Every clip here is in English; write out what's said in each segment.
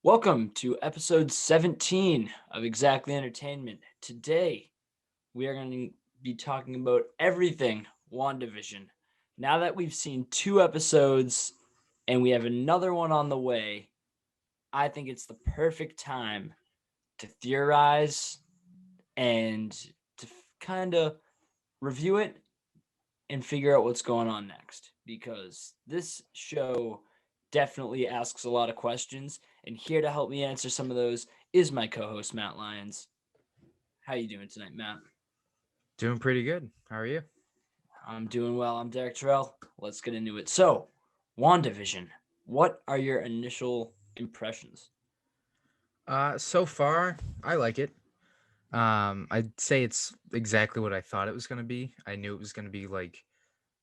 Welcome to episode 17 of Exactly Entertainment. Today, we are going to be talking about everything WandaVision. Now that we've seen two episodes and we have another one on the way, I think it's the perfect time to theorize and to kind of review it and figure out what's going on next because this show definitely asks a lot of questions, and here to help me answer some of those is my co-host Matt Lyons. How you doing tonight, Matt? Doing pretty good. How are you? I'm doing well. I'm Derek Terrell. Let's get into it. So, WandaVision, what are your initial impressions? So far, I like it. I'd say it's exactly what I thought it was gonna be. I knew it was gonna be like,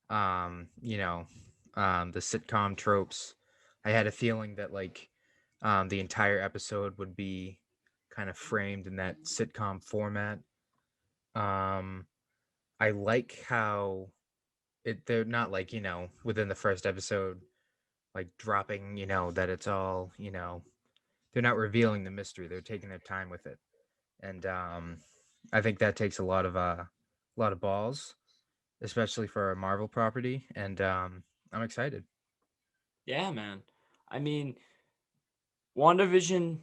um, you know, the sitcom tropes. I had a feeling that the entire episode would be kind of framed in that sitcom format. Um, I like how they're not within the first episode, like dropping, that it's all, they're not revealing the mystery. They're taking their time with it, and I think that takes a lot of balls, especially for a Marvel property. And I'm excited. Yeah, man. I mean, WandaVision,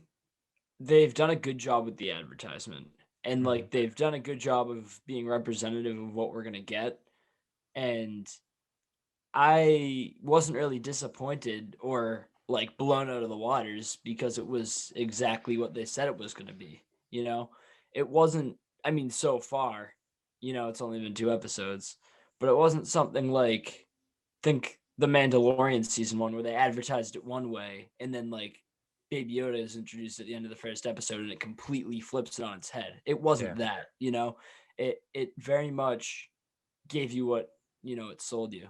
they've done a good job with the advertisement. And Hmm. like they've done a good job of being representative of what we're going to get. And I wasn't really disappointed or like blown out of the waters because it was exactly what they said it was going to be. You know, it wasn't, I mean, so far, it's only been two episodes, but it wasn't something like, think The Mandalorian season one, where they advertised it one way and then like Baby Yoda is introduced at the end of the first episode and it completely flips it on its head. It Yeah. wasn't that, it very much gave you what, it sold you.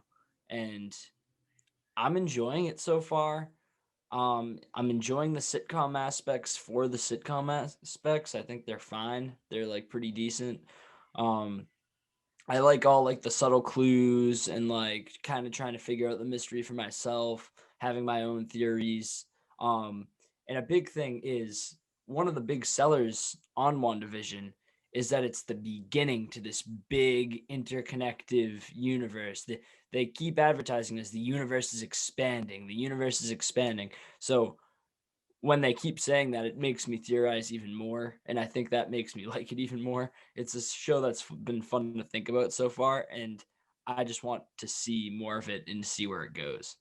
And I'm enjoying it so far. I'm enjoying the sitcom aspects for the sitcom aspects. I think they're fine. They're like pretty decent. Um, I like all like the subtle clues and like kind of trying to figure out the mystery for myself, having my own theories. Um, and a big thing is one of the big sellers on WandaVision is that it's the beginning to this big interconnective universe. They keep advertising as the universe is expanding. The universe is expanding. So when they keep saying that, it makes me theorize even more, and I think that makes me like it even more. It's a show that's been fun to think about so far, and I just want to see more of it and see where it goes.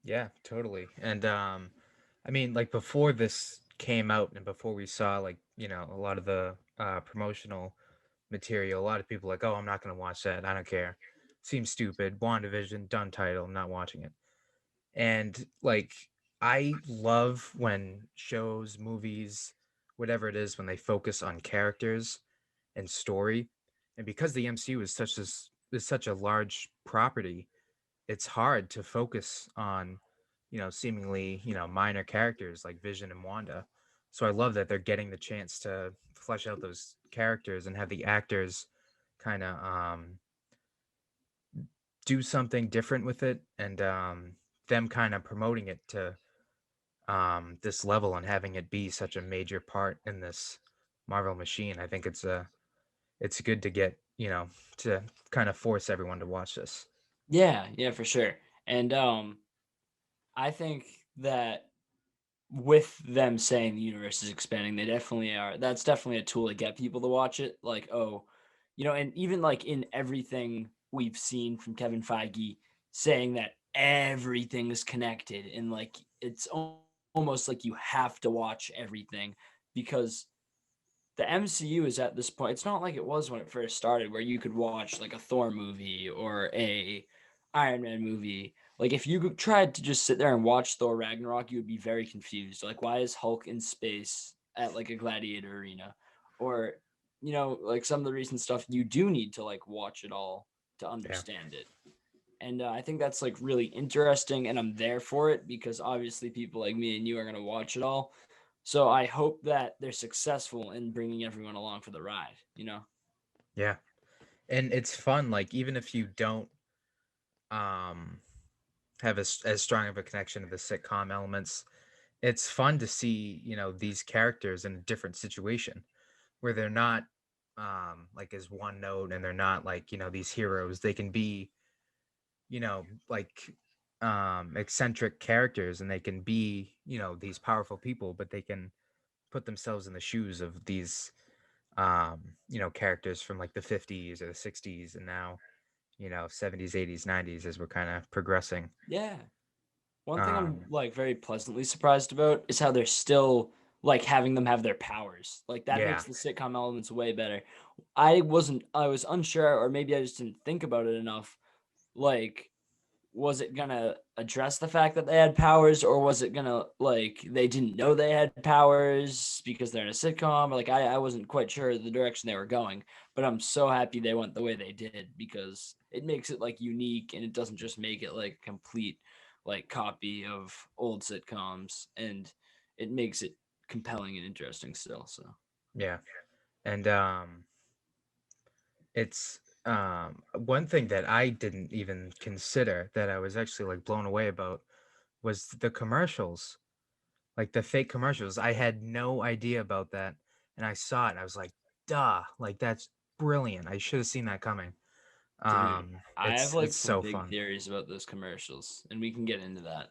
Yeah, totally. And I mean, like before this came out and before we saw a lot of the promotional material, a lot of people like, oh, I'm not gonna watch that. I don't care. Seems stupid. WandaVision, done title. I'm not watching it. And I love when shows, movies, whatever it is, when they focus on characters and story. And because the MCU is such a large property, it's hard to focus on, seemingly, minor characters like Vision and Wanda. So I love that they're getting the chance to flesh out those characters and have the actors kind of do something different with it, and them kind of promoting it to this level and having it be such a major part in this Marvel machine. I think it's good to get, to kind of force everyone to watch this. Yeah, yeah, for sure. And I think that with them saying the universe is expanding, they definitely are. That's definitely a tool to get people to watch it. Like, oh, and even like in everything we've seen from Kevin Feige saying that everything is connected, and like it's almost like you have to watch everything because the MCU is at this point. It's not like it was when it first started, where you could watch like a Thor movie or a Iron Man movie. Like if you tried to just sit there and watch Thor Ragnarok, you would be very confused. Like why is Hulk in space at like a gladiator arena? Or like some of the recent stuff, you do need to like watch it all to Yeah. understand it. And I think that's like really interesting, and I'm there for it because obviously people like me and you are going to watch it all. So I hope that they're successful in bringing everyone along for the ride. Yeah. And it's fun, like even if you don't um have as strong of a connection to the sitcom elements, it's fun to see, these characters in a different situation where they're not like as one note, and they're not like, these heroes. They can be, like eccentric characters, and they can be, these powerful people, but they can put themselves in the shoes of these characters from like the 50s or the 60s, and now, 70s, 80s, 90s, as we're kind of progressing. Yeah. One thing I'm Um like very pleasantly surprised about is how they're still like having them have their powers. Like that yeah. makes the sitcom elements way better. I was unsure, or maybe I just didn't think about it enough. Like, was it gonna address the fact that they had powers, or was it gonna like they didn't know they had powers because they're in a sitcom? Like I wasn't quite sure the direction they were going, but I'm so happy they went the way they did because it makes it like unique, and it doesn't just make it like a complete like copy of old sitcoms, and it makes it compelling and interesting still. So Yeah. And it's one thing that I didn't even consider, that I was actually like blown away about, was the commercials. Like the fake commercials. I had no idea about that, and I saw it and I was like, "Duh, like that's brilliant. I should have seen that coming." dude, I have It's like some so big fun. theories about those commercials, and we can get into that.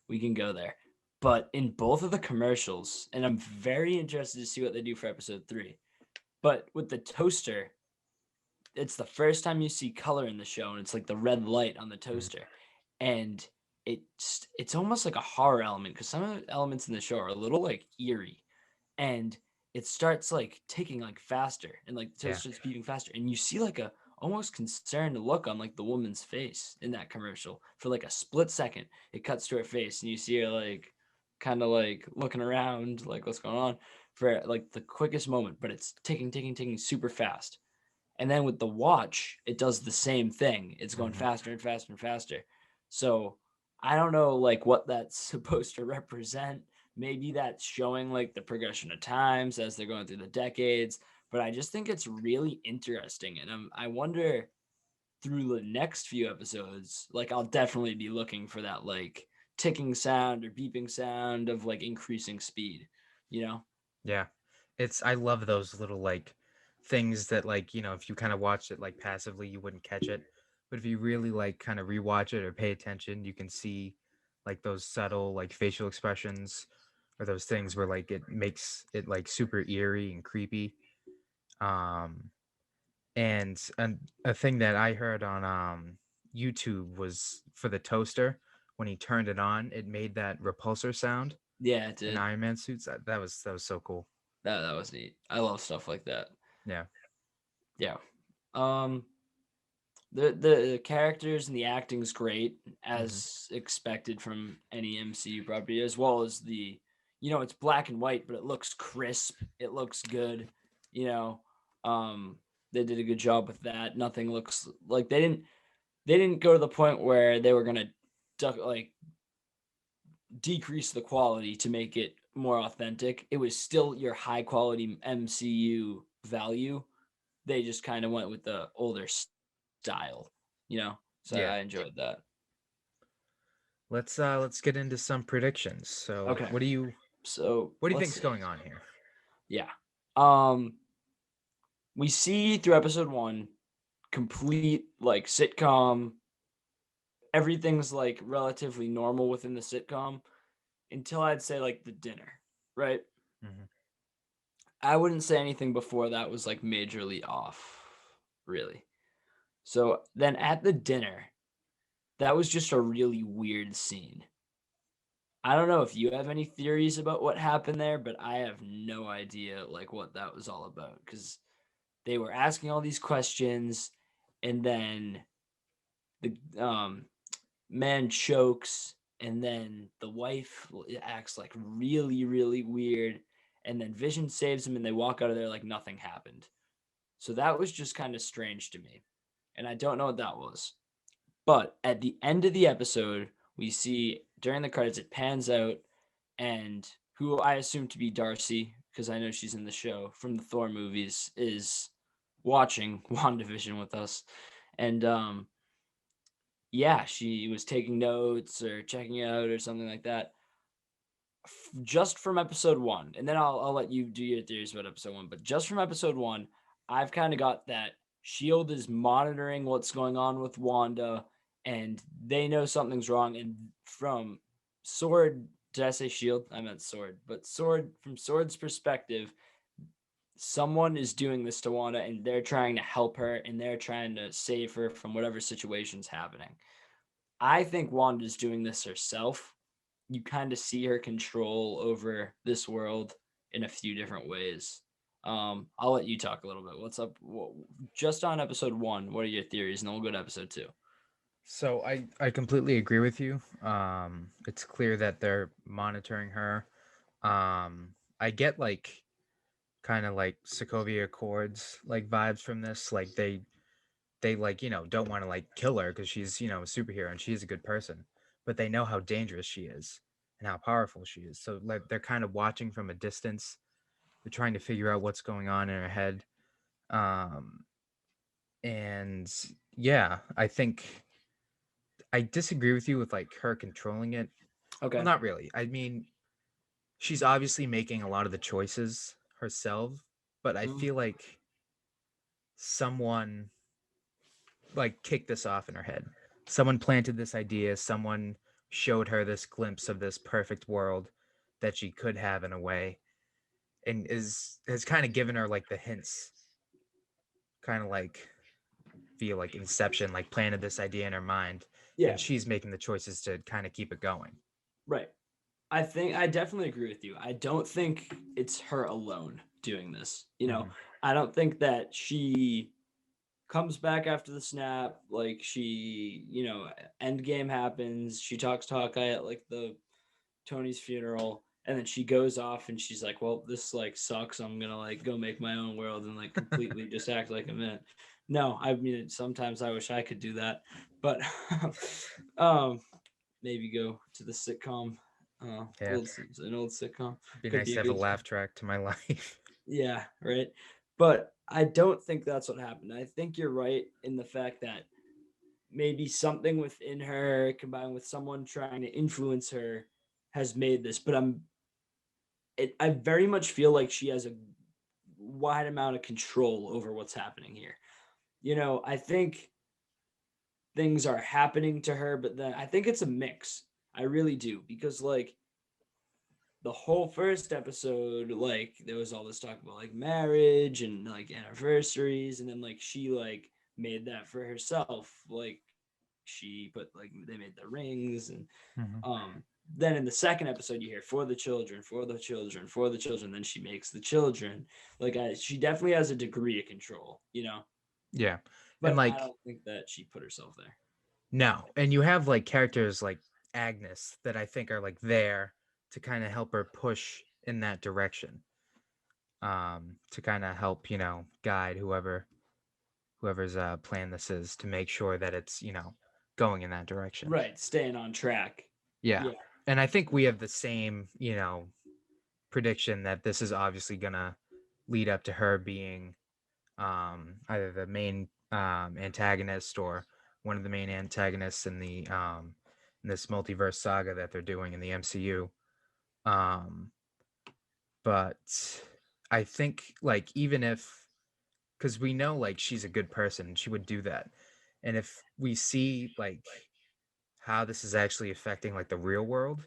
We can go there. But in both of the commercials, and I'm very interested to see what they do for episode 3. But with the toaster, it's the first time you see color in the show, and it's like the red light on the Mhm. toaster. And it's almost like a horror element because some of the elements in the show are a little like eerie, and it starts like ticking like faster, and like the Yeah. toaster starts beating faster, and you see like a almost concerned look on like the woman's face in that commercial for like a split second. It cuts to her face, and you see her like kind of like looking around like what's going on for like the quickest moment, but it's ticking, ticking, ticking super fast. And then with the watch, it does the same thing. It's going Mhm. faster and faster and faster. So I don't know like what that's supposed to represent. Maybe that's showing like the progression of times as they're going through the decades. But I just think it's really interesting. And I wonder through the next few episodes, like I'll definitely be looking for that like ticking sound or beeping sound of like increasing speed, you know? Yeah. I love those little like things that, like, if you kind of watched it like passively, you wouldn't catch it. But if you really like kind of rewatch it or pay attention, you can see like those subtle like facial expressions, or those things where like it makes it like super eerie and creepy. Um and a thing that I heard on YouTube was for the toaster, when he turned it on, it made that repulsor sound Yeah, it in did. Iron Man suits. That was so cool. That was neat. I love stuff like that. Yeah. Yeah. Um the characters and the acting's great Mhm. as expected from any MCU property, as well as the it's black and white, but it looks crisp. It looks good, you know. Um they did a good job with that. Nothing looks like they didn't go to the point where they were going to like decrease the quality to make it more authentic. It was still your high quality MCU value. They just kind of went with the older style, you know? So Yeah. I enjoyed that. Let's get into some predictions. So, Okay. So what do you let's think's see. going on here? Yeah. Um, we see through episode 1 complete like sitcom. Everything's like relatively normal within the sitcom until I'd say like the dinner, right? Mhm. I wouldn't say anything before that was like majorly off, really. So then at the dinner, that was just a really weird scene. I don't know if you have any theories about what happened there, but I have no idea like what that was all about because they were asking all these questions, and then the man chokes, and then the wife acts like really really weird, and then Vision saves him, and they walk out of there like nothing happened. So that was just kind of strange to me, and I don't know what that was. But at the end of the episode, we see during the credits it pans out, and who I assume to be Darcy, because I know she's in the show from the Thor movies, is watching WandaVision with us. And yeah, she was taking notes or checking out or something like that. just from episode one, and then I'll let you do your theories about episode one. But just from episode one, I've kind of got that Shield is monitoring what's going on with Wanda, and they know something's wrong. And from Sword, did I say Shield? I meant Sword, but Sword, from Sword's perspective, someone is doing this to Wanda, and they're trying to help her, and they're trying to save her from whatever situation's happening. I think Wanda's doing this herself. You kind of see her control over this world in a few different ways. I'll let you talk a little bit. What's up? Just on episode one, what are your theories? And then we'll go to episode two. So I completely agree with you. It's clear that they're monitoring her. I get like kind of like Sokovia Accords like vibes from this. Like they like don't want to like kill her because she's a superhero and she's a good person, but they know how dangerous she is and how powerful she is. So like they're kind of watching from a distance. They're trying to figure out what's going on in her head. Um, and yeah, I think I disagree with you with like her controlling it. Well, Okay. not really. I mean, she's obviously making a lot of the choices herself, but I Mhm. feel like someone like kicked this off in her head. Someone planted this idea, someone showed her this glimpse of this perfect world that she could have in a way and is has kind of given her like the hints, kind of like feel like inception, like planted this idea in her mind Yeah. and she's making the choices to kind of keep it going. Right. I think I definitely agree with you. I don't think it's her alone doing this. Hmm. I don't think that she comes back after the snap. Like end game happens. She talks to Hawkeye at like the Tony's funeral, and then she goes off and she's like, "Well, this like sucks. I'm gonna like go make my own world and like completely just act like a man." No, I mean sometimes I wish I could do that, but um, maybe go to the sitcom. Yeah, An old sitcom be could nice be to a have a good. laugh track to my life. Yeah, right. But I don't think that's what happened. I think you're right in the fact that maybe something within her combined with someone trying to influence her has made this. But I very much feel like she has a wide amount of control over what's happening here. I think things are happening to her, but then I think it's a mix. I really do because like the whole first episode, like there was all this talk about like marriage and like anniversaries, and then like she like made that for herself. Like she put like they made the rings, and Hmm. um then in the second episode you hear for the children, for the children, for the children. Then she makes the children. She definitely has a degree of control. Yeah. And But I like don't think that she put herself there. no, and you have like characters like Agnes that I think are like there to kind of help her push in that direction. To kind of help, guide whoever's plan this is to make sure that it's, going in that direction. Right, staying on track. Yeah. Yeah. And I think we have the same, prediction that this is obviously gonna lead up to her being either the main antagonist or one of the main antagonists in this multiverse saga that they're doing in the MCU. Um, but I think like even if because we know like she's a good person, she would do that, and if we see like how this is actually affecting like the real world,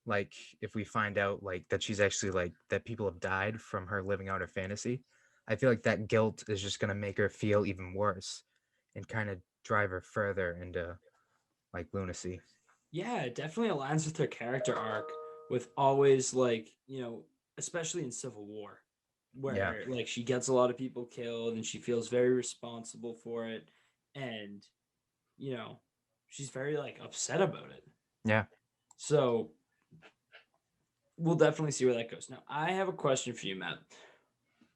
like if we find out like that she's actually like that people have died from her living out her fantasy, I feel like that guilt is just going to make her feel even worse and kind of drive her further into like lunacy. Yeah, it definitely aligns with her character arc with always especially in Civil War, Yeah. where like she gets a lot of people killed and she feels very responsible for it, and you know, she's very like upset about it. Yeah. So we'll definitely see where that goes. Now, I have a question for you, Matt.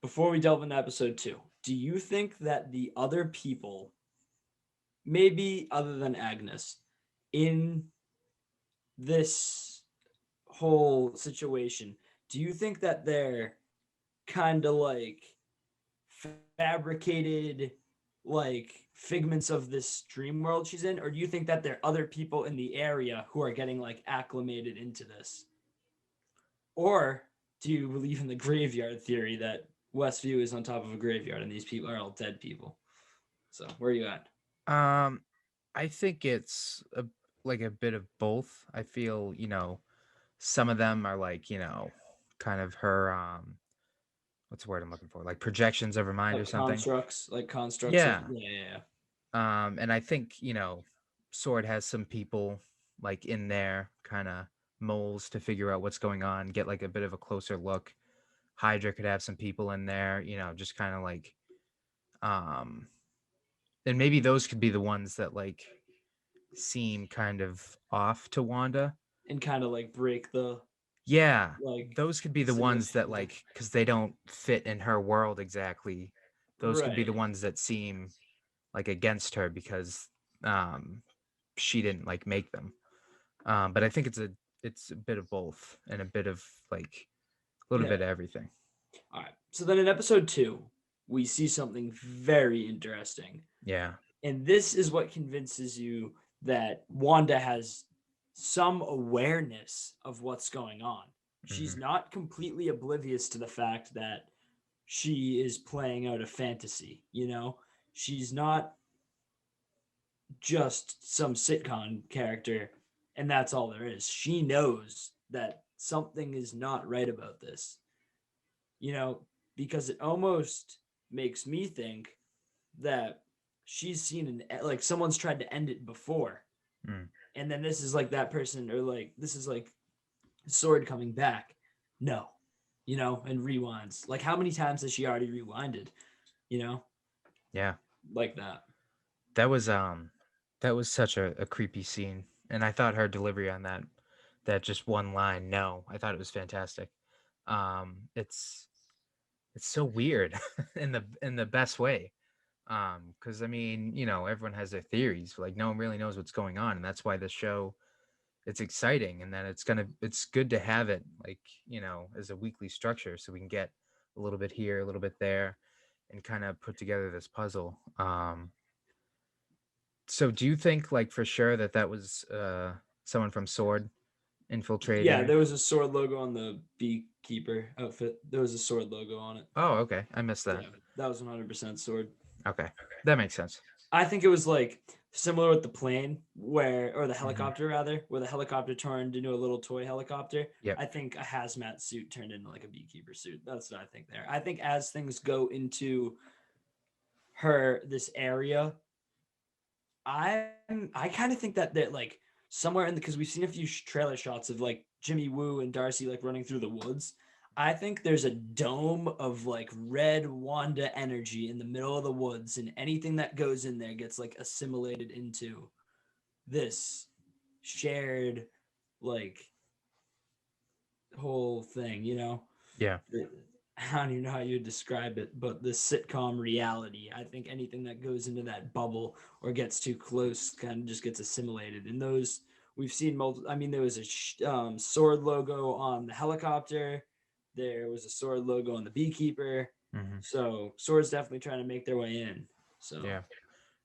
Before we delve into episode two, do you think that the other people, maybe other than Agnes, in this whole situation, do you think that they're kind of like fabricated like figments of this dream world she's in, or do you think that there are other people in the area who are getting like acclimated into this? Or do you believe in the graveyard theory that Westview is on top of a graveyard and these people are all dead people? So where are you at? Um, I think it's like a bit of both. I feel, some of them are like, kind of her what's the word I'm looking for? Like projections of her mind or something. Like constructs of Yeah. yeah. And I think, Sword has some people like in there kind of moles to figure out what's going on, get like a bit of a closer look. Hydra could have some people in there, just kind of like um and maybe those could be the ones that like seem kind of off to Wanda. And kind of like break the Yeah, like those could be the ones that simulation. like because they don't fit in her world exactly. Those could be the Right. ones that seem like against her because um she didn't like make them. But I think it's a bit of both and a bit of like a little Yeah. bit of everything. All right. So then in episode 2, we see something very interesting. Yeah. And this is what convinces you that Wanda has some awareness of what's going on. She's Hmm. not completely oblivious to the fact that she is playing out a fantasy, you know? She's not just some sitcom character and that's all there is. She knows that something is not right about this, you know, because it almost makes me think that she's seen like someone's tried to end it before. Mm. And then this is like that person, or like this is like Sword coming back. No, you know, and rewinds. Like how many times has she already rewinded? You know, Yeah. like that. That was that was such a creepy scene. And I thought her delivery on that just one line, no, I thought it was fantastic. It's so weird in the best way. Because I mean, everyone has their theories, like no one really knows what's going on, and that's why the show it's exciting, and then it's good to have it like, as a weekly structure so we can get a little bit here, a little bit there, and kind of put together this puzzle. So do you think like for sure that that was someone from Sword Yeah, infiltrating? there was a sword logo on the beekeeper outfit. There was a sword logo on it. Oh, okay. I missed that. Yeah, that was 100% sword. Okay. That makes sense. I think it was like similar with the plane where, or the Hmm. helicopter rather, where the helicopter turned into a little toy helicopter. Yep. I think a hazmat suit turned into like a beekeeper suit. That's what I think there. I think as things go into this area, I kind of think that like somewhere in the, because we've seen a few trailer shots of like Jimmy Woo and Darcy like running through the woods. I think there's a dome of like red Wanda energy in the middle of the woods, and anything that goes in there gets like assimilated into this shared like whole thing, you know? Yeah. I don't even know how you would describe it, but the sitcom reality. I think anything that goes into that bubble or gets too close kind of just gets assimilated. And those we've seen multiple. I mean, there was a sword logo on the helicopter. There was a sword logo on the beekeeper. Hmm. So swords definitely trying to make their way in. So Yeah.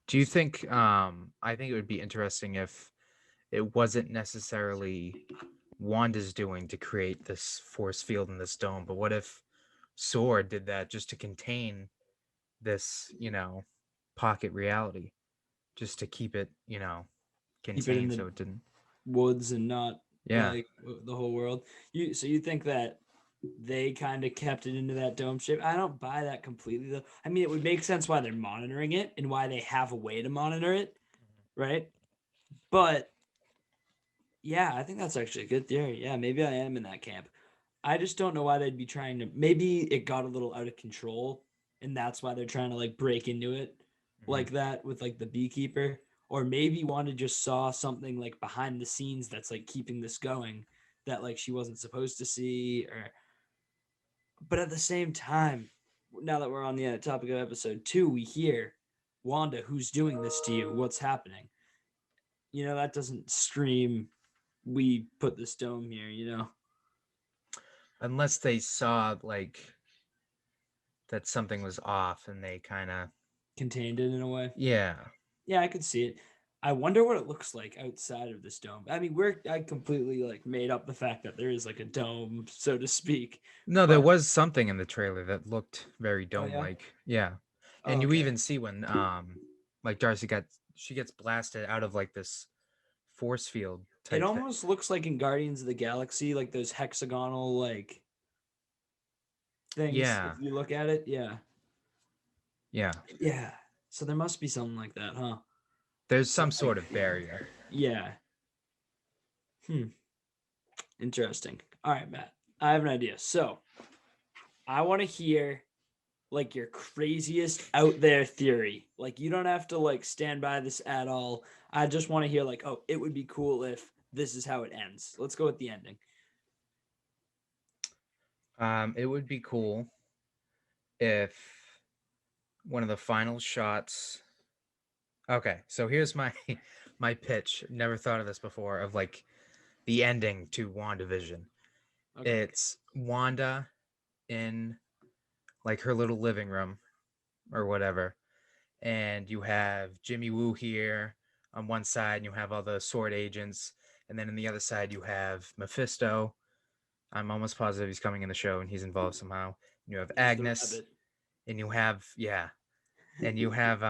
Do you think I think it would be interesting if it wasn't necessarily Wanda's doing to create this force field in this dome, but what if Sword did that just to contain this, pocket reality, just to keep it, keep it in contained the so it didn't. woods and not Yeah. like the whole world. You think that they kind of kept it into that dome shape? I don't buy that completely though. I mean, it would make sense why they're monitoring it and why they have a way to monitor it, right? But yeah, I think that's actually a good theory. Yeah, maybe I am in that camp. I just don't know why they'd be trying to. Maybe it got a little out of control, and that's why they're trying to like break into it Hmm. like that with like the beekeeper. Or maybe Wanda just saw something like behind the scenes that's like keeping this going that like she wasn't supposed to see. Or, but at the same time, now that we're on the topic of episode 2, we hear Wanda, who's doing this to you? What's happening? You know, that doesn't scream. We put this dome here. You know, Unless they saw like that something was off and they kind of contained it in a way. yeah. Yeah, I could see it. I wonder what it looks like outside of this dome. I mean, I completely like made up the fact that there is like a dome, so to speak. No, there But was something in the trailer that looked very oh yeah, dome-like. Yeah. oh, And you okay. even see when like she gets blasted out of like this force field It type thing. almost looks like in Guardians of the Galaxy, like those hexagonal like things. If Yeah. you look at it, yeah, Yeah. yeah. So there must be something like that, huh? There's So some sort of barrier. yeah. Hmm. Interesting. All right, Matt. I have an idea. So I want to hear like your craziest out there theory. Like you don't have to like stand by this at all. I just want to hear like, oh, it would be cool if this is how it ends. Let's go with the ending. It would be cool if one of the final shots. Okay, so here's my my pitch. Never thought of this before of like the ending to WandaVision. Okay. It's Wanda in like her little living room or whatever, and you have Jimmy Woo here on one side, and you have all the sword agents, and then on the other side you have Mephisto. I'm almost positive he's coming in the show and he's involved somehow. And you have He's the Agnes, rabbit. and you have and you have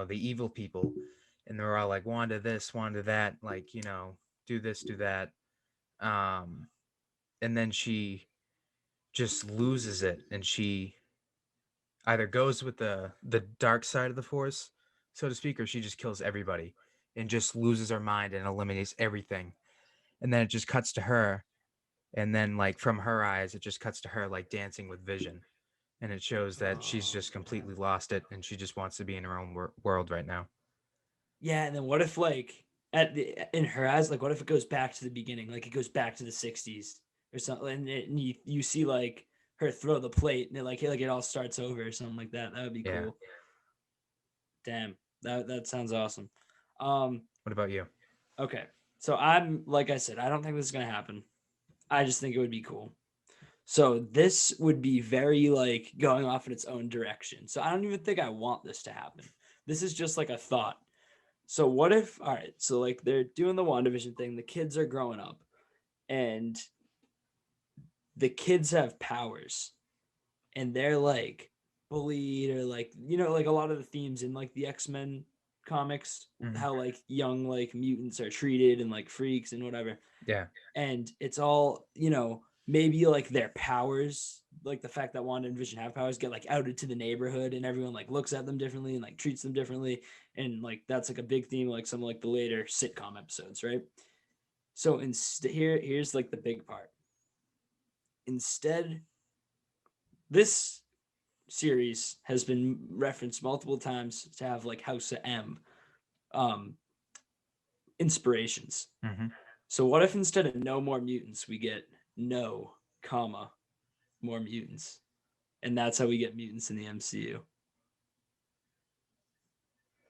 the evil people, and they're all like Wanda this, Wanda that, like do this, do that, um, and then she just loses it, and she either goes with the dark side of the force, so to speak, or she just kills everybody and just loses her mind and eliminates everything. And then it just cuts to her, and then like from her eyes, it just cuts to her like dancing with Vision, and it shows that she's Oh just man. completely lost it, and she just wants to be in her own world right now. Yeah, and then what if like at the in her eyes, like what if it goes back to the beginning, like it goes back to the '60s or something, and you see like her throw the plate, and it all starts over or something like that. That would be Yeah. cool. Damn, that sounds awesome. Um, What about you? okay, so I'm like I said, I don't think this is gonna happen. I just think it would be cool. So this would be very like going off in its own direction. So I don't even think I want this to happen. This is just like a thought. So what if, all right, so like they're doing the WandaVision thing, the kids are growing up, and the kids have powers, and they're like bullied or like, like a lot of the themes in like the X-Men comics, Mhm. how like young like mutants are treated and like freaks and whatever. Yeah. And it's all, maybe like their powers, like the fact that Wanda and Vision have powers, get like outed to the neighborhood, and everyone like looks at them differently and like treats them differently, and like that's like a big theme, like some like the later sitcom episodes, right? So instead, here's like the big part. Instead, this series has been referenced multiple times to have like House of M um inspirations. Hmm. So what if instead of no more mutants, we get no comma more mutants, and that's how we get mutants in the MCU.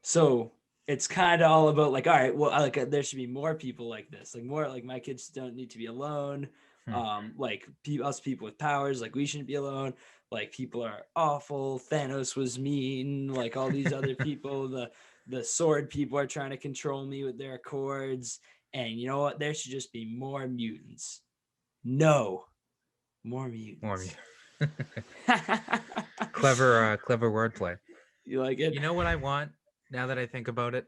So it's kind of all about like, all right, well, like there should be more people like this, like more like my kids don't need to be alone. Hmm. Like us people with powers, like we shouldn't be alone. Like people are awful. Thanos was mean. Like all these other people, the sword people are trying to control me with their accords. And you know what? There should just be more mutants. No, more More mutants. me. Clever wordplay. You like it? You know what I want now that I think about it?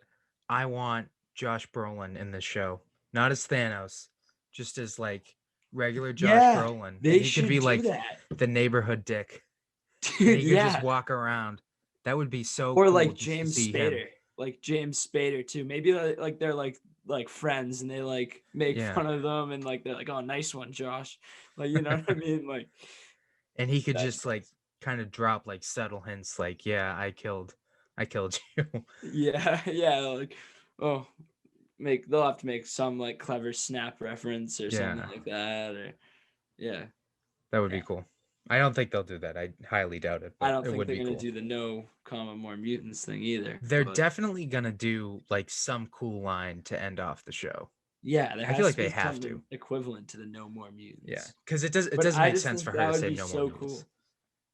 I want Josh Brolin in this show, not as Thanos, just as like regular Josh Yeah, Brolin, and they he could should be do like that. the neighborhood dick, and Dude, he could just yeah. walk around. That would be so Or cool like just to James see him. Spader. Like James Spader too. Maybe like they're like friends and they like make Yeah, fun of them and like they're like, oh nice one, Josh. Like you know what I mean? Like and he could that just like kind of drop like subtle hints, like, "Yeah, I killed you." yeah, yeah, like oh they'll have to make some like clever snap reference or something Yeah, like that or yeah. that would be Yeah. cool. I don't think they'll do that. I highly doubt it, I but don't it think would they're be gonna cool. do the no comma more mutants thing either. They're But definitely gonna do like some cool line to end off the show. yeah, there I feel has like to they be have to. something equivalent to the no more Yeah, mutants. because it But doesn't I make just sense think for her that to would say be no more so mutants. cool.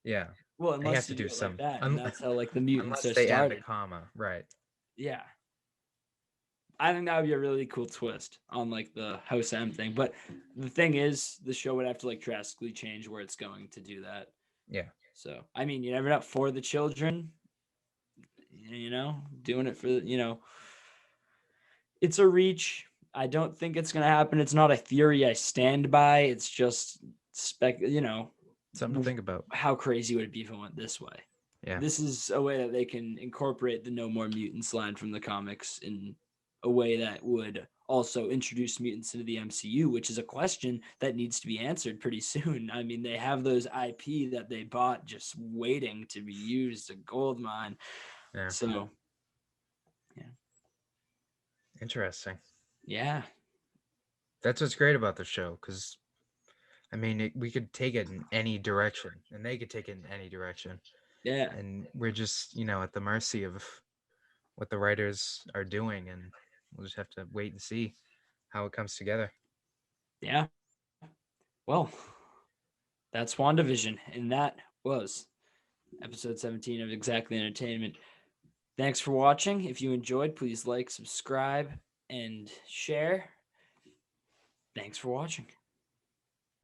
Yeah, Well, they have unless to you do do it like some that, and that's how like the mutants unless are they add the started. comma, right? Yeah. I think that would be a really cool twist on like the House M thing. But the thing is, the show would have to like drastically change where it's going to do that. Yeah. So I mean, you never know, for the children, doing it for it's a reach. I don't think it's gonna happen. It's not a theory I stand by. It's just Something to think about. how crazy would it be if it went this way? Yeah. This is a way that they can incorporate the No More Mutants line from the comics in a way that would also introduce mutants into the MCU, which is a question that needs to be answered pretty soon. I mean, they have those IP that they bought just waiting to be used, a gold mine. Yeah. So, yeah. Interesting. Yeah. That's what's great about the show, because I mean, we could take it in any direction, and they could take it in any direction, Yeah. and we're just at the mercy of what the writers are doing, and we'll just have to wait and see how it comes together. Yeah. Well, that's WandaVision, and that was episode 17 of Exactly Entertainment. Thanks for watching. If you enjoyed, please like, subscribe, and share. Thanks for watching.